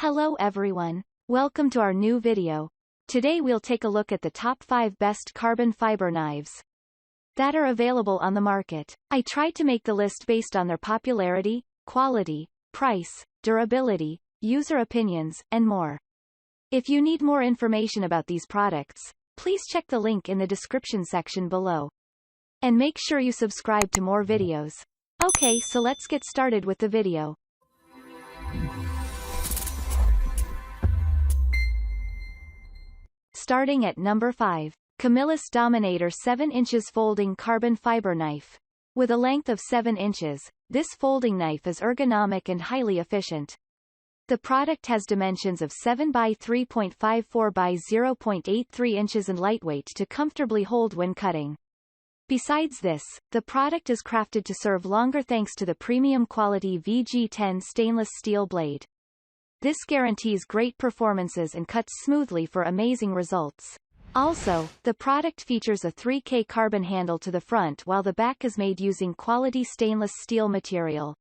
Hello everyone. Welcome to our new video. Today we'll take a look at the top 5 best carbon fiber knives that are available on the market. I tried to make the list based on their popularity, quality, price, durability, user opinions, and more. If you need more information about these products, please check the link in the description section below. And make sure you subscribe to more videos. Okay, so let's get started with the video. Starting at number 5. Camillus Dominator 7 inches folding carbon fiber knife. With a length of 7 inches, this folding knife is ergonomic and highly efficient. The product has dimensions of 7 by 3.54 by 0.83 inches and lightweight to comfortably hold when cutting. Besides this, the product is crafted to serve longer thanks to the premium quality VG10 stainless steel blade. This guarantees great performances and cuts smoothly for amazing results. Also, the product features a 3K carbon handle to the front while the back is made using quality stainless steel material.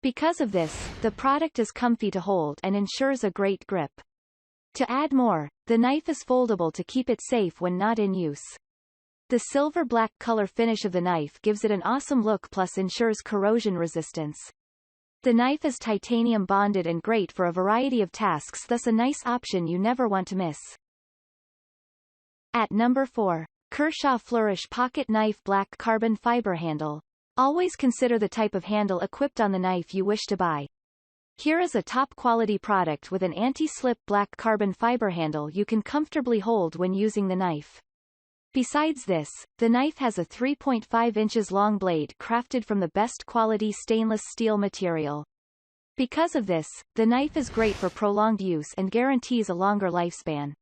Because of this, the product is comfy to hold and ensures a great grip. To add more, the knife is foldable to keep it safe when not in use. The silver-black color finish of the knife gives it an awesome look plus ensures corrosion resistance. The knife is titanium bonded and great for a variety of tasks, thus a nice option you never want to miss. At number 4. Kershaw Flourish Pocket Knife Black Carbon Fiber Handle. Always consider the type of handle equipped on the knife you wish to buy. Here is a top-quality product with an anti-slip black carbon fiber handle you can comfortably hold when using the knife. Besides this, the knife has a 3.5 inches long blade crafted from the best quality stainless steel material. Because of this, the knife is great for prolonged use and guarantees a longer lifespan.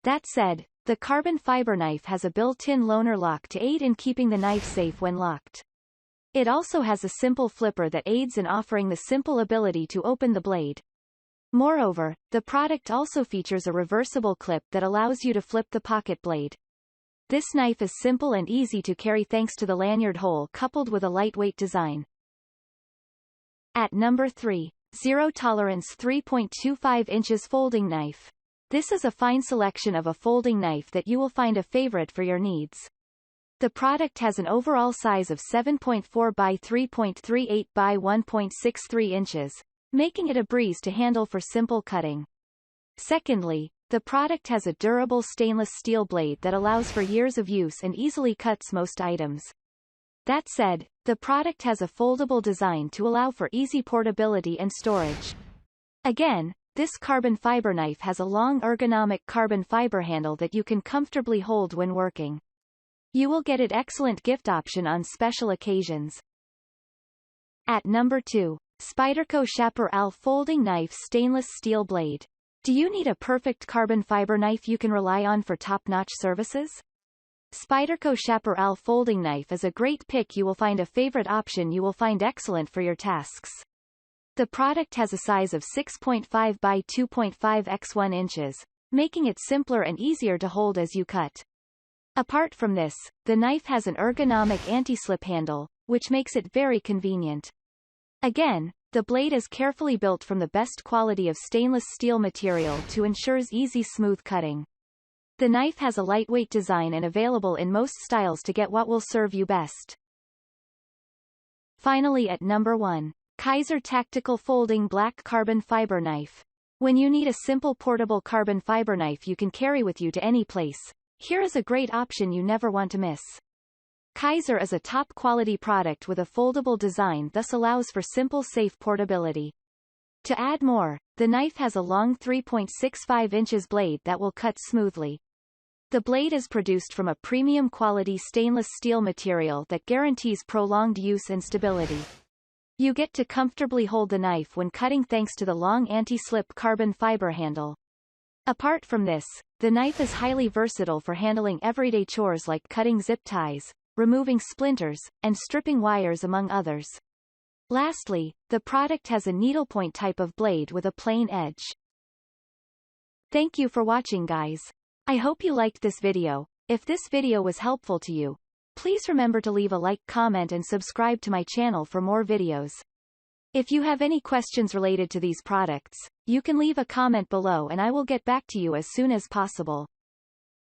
That said, the carbon fiber knife has a built-in loaner lock to aid in keeping the knife safe when locked. It also has a simple flipper that aids in offering the simple ability to open the blade. Moreover, the product also features a reversible clip that allows you to flip the pocket blade. This knife is simple and easy to carry thanks to the lanyard hole coupled with a lightweight design. At number 3. Zero Tolerance 3.25 inches folding knife. This is a fine selection of a folding knife that you will find a favorite for your needs. The product has an overall size of 7.4 by 3.38 by 1.63 inches, making it a breeze to handle for simple cutting. Secondly, the product has a durable stainless steel blade that allows for years of use and easily cuts most items. That said, the product has a foldable design to allow for easy portability and storage. Again, this carbon fiber knife has a long ergonomic carbon fiber handle that you can comfortably hold when working. You will get an excellent gift option on special occasions. At number 2. Spyderco Chaparral Folding Knife Stainless Steel Blade. Do you need a perfect carbon fiber knife you can rely on for top-notch services? Spyderco Chaparral Folding Knife is a great pick. You will find a favorite option you will find excellent for your tasks. The product has a size of 6.5 by 2.5 x 1 inches, making it simpler and easier to hold as you cut. Apart from this, the knife has an ergonomic anti-slip handle, which makes it very convenient. Again, the blade is carefully built from the best quality of stainless steel material to ensure easy smooth cutting. The knife has a lightweight design and available in most styles to get what will serve you best. Finally at number 1. Kaiser Tactical Folding Black Carbon Fiber Knife. When you need a simple portable carbon fiber knife you can carry with you to any place, here is a great option you never want to miss. Kaiser is a top-quality product with a foldable design, thus allows for simple safe portability. To add more, the knife has a long 3.65 inches blade that will cut smoothly. The blade is produced from a premium quality stainless steel material that guarantees prolonged use and stability. You get to comfortably hold the knife when cutting thanks to the long anti-slip carbon fiber handle. Apart from this, the knife is highly versatile for handling everyday chores like cutting zip ties, removing splinters, and stripping wires among others. Lastly, the product has a needlepoint type of blade with a plain edge. Thank you for watching, guys. I hope you liked this video. If this video was helpful to you, please remember to leave a like, comment and subscribe to my channel for more videos. If you have any questions related to these products, You can leave a comment below and I will get back to you as soon as possible.